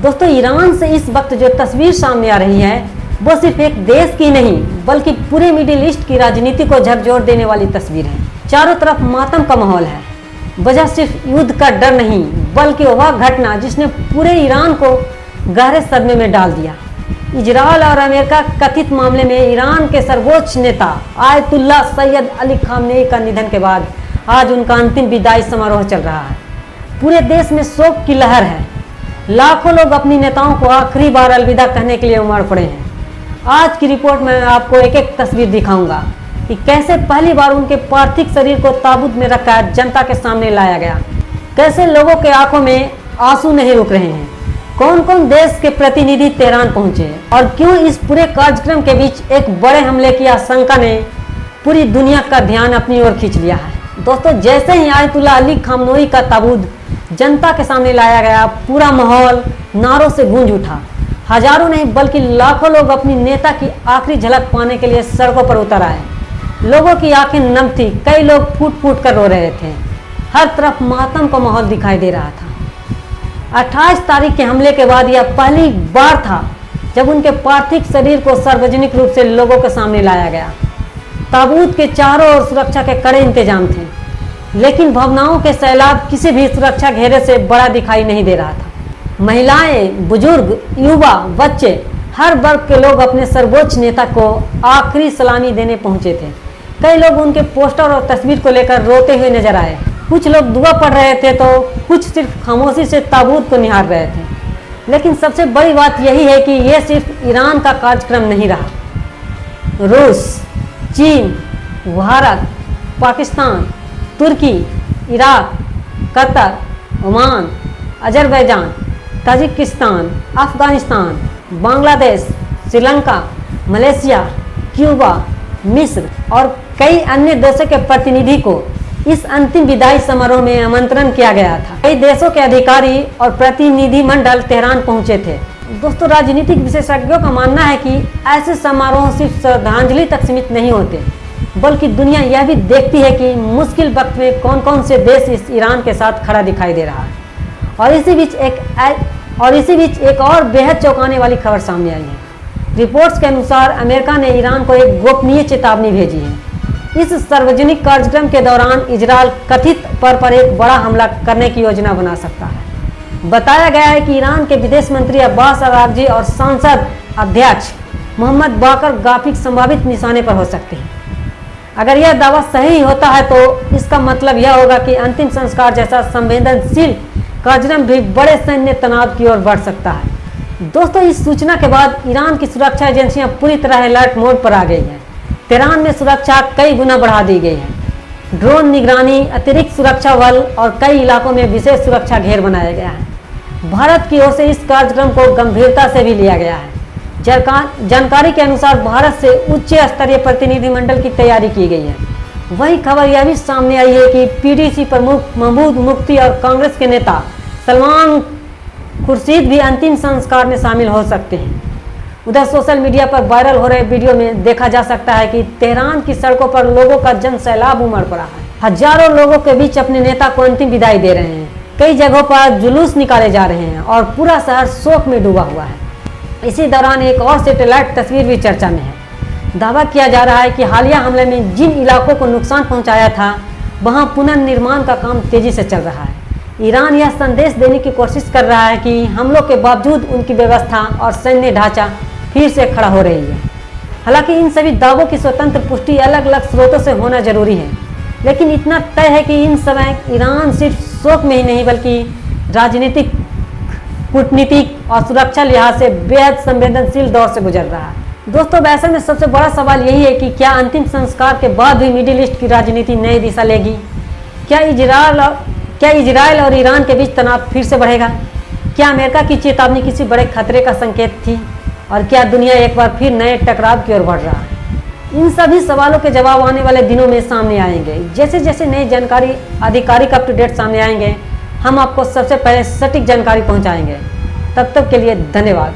दोस्तों, ईरान से इस वक्त जो तस्वीर सामने आ रही है वो सिर्फ एक देश की नहीं बल्कि पूरे मिडिल ईस्ट की राजनीति को झकझोर देने वाली तस्वीर है। चारों तरफ मातम का माहौल है। वजह सिर्फ युद्ध का डर नहीं बल्कि वह घटना जिसने पूरे ईरान को गहरे सदमे में डाल दिया। इजरायल और अमेरिका कथित मामले में ईरान के सर्वोच्च नेता आयतुल्ला सैयद अली खामनेई का निधन के बाद आज उनका अंतिम विदाई समारोह चल रहा है। पूरे देश में शोक की लहर है। लाखों लोग अपनी नेताओं को आखिरी बार अलविदा कहने के लिए उमड़ पड़े हैं। आज की रिपोर्ट में आपको एक एक तस्वीर दिखाऊंगा कि कैसे पहली बार उनके पार्थिव शरीर को ताबूत में रखकर जनता के सामने लाया गया, कैसे लोगों के आंखों में आंसू नहीं रुक रहे हैं, कौन कौन देश के प्रतिनिधि तेहरान पहुंचे और क्यों इस पूरे कार्यक्रम के बीच एक बड़े हमले की आशंका ने पूरी दुनिया का ध्यान अपनी ओर खींच लिया है। दोस्तों, जैसे ही आयतुल्ला अली खामनेई का ताबूत जनता के सामने लाया गया, पूरा माहौल नारों से गूंज उठा। हजारों नहीं बल्कि लाखों लोग अपनी नेता की आखिरी झलक पाने के लिए सड़कों पर उतर आए। लोगों की आंखें नम थी, कई लोग फूट फूट कर रो रहे थे। हर तरफ मातम का माहौल दिखाई दे रहा था। 28 तारीख के हमले के बाद यह पहली बार था जब उनके पार्थिव शरीर को सार्वजनिक रूप से लोगों के सामने लाया गया। ताबूत के चारों ओर सुरक्षा के कड़े इंतजाम थे, लेकिन भावनाओं के सैलाब किसी भी सुरक्षा घेरे से बड़ा दिखाई नहीं दे रहा था। महिलाएं, बुजुर्ग, युवा, बच्चे, हर वर्ग के लोग अपने सर्वोच्च नेता को आखिरी सलामी देने पहुंचे थे। कई लोग उनके पोस्टर और तस्वीर को लेकर रोते हुए नजर आए। कुछ लोग दुआ पढ़ रहे थे तो कुछ सिर्फ खामोशी से ताबूत को निहार रहे थे। लेकिन सबसे बड़ी बात यही है कि यह सिर्फ ईरान का कार्यक्रम नहीं रहा। रूस, चीन, भारत, पाकिस्तान, तुर्की, Iraq, Qatar, Oman, Azerbaijan, Tajikistan, Afghanistan, Bangladesh, Sri Lanka, Malaysia, Cuba, मिस्र और कई अन्य देशों के प्रतिनिधि को इस अंतिम विदाई समारोह में आमंत्रण किया गया था। कई देशों के अधिकारी और प्रतिनिधि मंडल तेहरान पहुंचे थे। दोस्तों, राजनीतिक विशेषज्ञों का मानना है कि ऐसे समारोह सिर्फ श्रद्धांजलि तक सीमित नहीं होते बल्कि दुनिया यह भी देखती है कि मुश्किल वक्त में कौन कौन से देश इस ईरान के साथ खड़ा दिखाई दे रहा है। और इसी बीच एक और बेहद चौंकाने वाली खबर सामने आई है। रिपोर्ट्स के अनुसार अमेरिका ने ईरान को एक गोपनीय चेतावनी भेजी है। इस सार्वजनिक कार्यक्रम के दौरान इजरायल कथित तौर पर एक बड़ा हमला करने की योजना बना सकता है। बताया गया है कि ईरान के विदेश मंत्री अब्बास अरागची और संसद अध्यक्ष मोहम्मद बाकर गाफिक संभावित निशाने पर हो सकते हैं। अगर यह दावा सही होता है तो इसका मतलब यह होगा कि अंतिम संस्कार जैसा संवेदनशील कार्यक्रम भी बड़े सैन्य तनाव की ओर बढ़ सकता है। दोस्तों, इस सूचना के बाद ईरान की सुरक्षा एजेंसियां पूरी तरह अलर्ट मोड पर आ गई हैं। तेहरान में सुरक्षा कई गुना बढ़ा दी गई है। ड्रोन निगरानी, अतिरिक्त सुरक्षा बल और कई इलाकों में विशेष सुरक्षा घेर बनाया गया है। भारत की ओर से इस कार्यक्रम को गंभीरता से भी लिया गया है। जानकारी के अनुसार भारत से उच्च स्तरीय प्रतिनिधिमंडल की तैयारी की गई है। वही खबर यह भी सामने आई है कि पीडीसी प्रमुख महमूद मुफ्ती और कांग्रेस के नेता सलमान खुर्शीद भी अंतिम संस्कार में शामिल हो सकते हैं। उधर सोशल मीडिया पर वायरल हो रहे वीडियो में देखा जा सकता है कि तेहरान की सड़कों पर लोगों का जन सैलाब उमड़ पड़ा है। हजारों लोगों के बीच अपने नेता को अंतिम विदाई दे रहे हैं। कई जगहों पर जुलूस निकाले जा रहे हैं और पूरा शहर शोक में डूबा हुआ है। इसी दौरान एक और सैटेलाइट तस्वीर भी चर्चा में है। दावा किया जा रहा है कि हालिया हमले में जिन इलाकों को नुकसान पहुंचाया था वहां पुनर्निर्माण का काम तेजी से चल रहा है। ईरान यह संदेश देने की कोशिश कर रहा है कि हमलों के बावजूद उनकी व्यवस्था और सैन्य ढांचा फिर से खड़ा हो रही है। हालांकि इन सभी दावों की स्वतंत्र पुष्टि अलग अलग स्रोतों से होना जरूरी है, लेकिन इतना तय है कि इन समय ईरान सिर्फ शोक में ही नहीं बल्कि राजनीतिक, कूटनीतिक और सुरक्षा लिहाज से बेहद संवेदनशील दौर से गुजर रहा है। दोस्तों, वैसे में सबसे बड़ा सवाल यही है कि क्या अंतिम संस्कार के बाद भी मिडिल ईस्ट की राजनीति नई दिशा लेगी? क्या इजरायल और ईरान के बीच तनाव फिर से बढ़ेगा? क्या अमेरिका की चेतावनी किसी बड़े खतरे का संकेत थी? और क्या दुनिया एक बार फिर नए टकराव की ओर बढ़ रहा है? इन सभी सवालों के जवाब आने वाले दिनों में सामने आएंगे। जैसे जैसे नई जानकारी, आधिकारिक अप टू डेट सामने आएंगे, हम आपको सबसे पहले सटीक जानकारी पहुंचाएंगे। तब तक के लिए धन्यवाद।